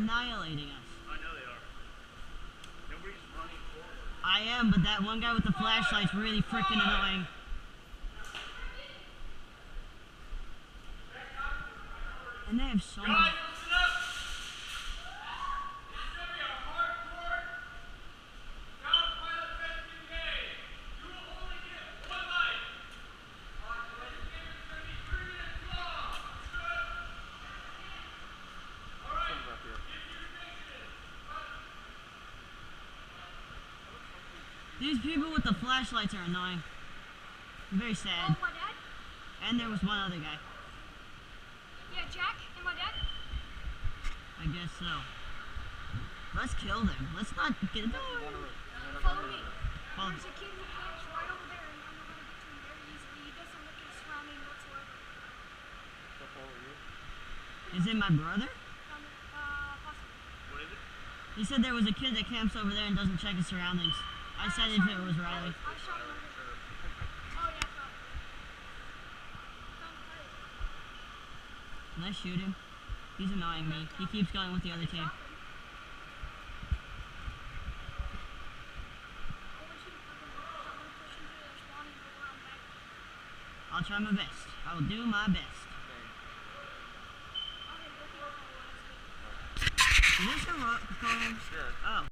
annihilating us. I know they are. Nobody's running forward. I am, but that one guy with the flashlight's really freaking annoying. And they have so many. Guys, listen up! This is going to be a hardcore South Pilot Rescue game. You will only get one life. This game is going to be 3 minutes long. All right. Get your stations. These people with the flashlights are annoying. Very sad. Oh, my dad? And there was one other guy. Yeah, Jack and my dad? I guess so. Let's kill them. Let's not get them. Follow me. Follow. There's a kid who camps right over there, and I know how to get to him very easily. He doesn't look at his surroundings whatsoever. Is it my brother? Possibly. What is it? He said there was a kid that camps over there and doesn't check his surroundings. I said if it was Riley. I shot him over there. Oh, yeah, I shot him. Found the pilot. Can I shoot him? He's annoying me. He keeps going with the other team. I'll try my best. I will do my best. Is this a rock? Sure. Oh.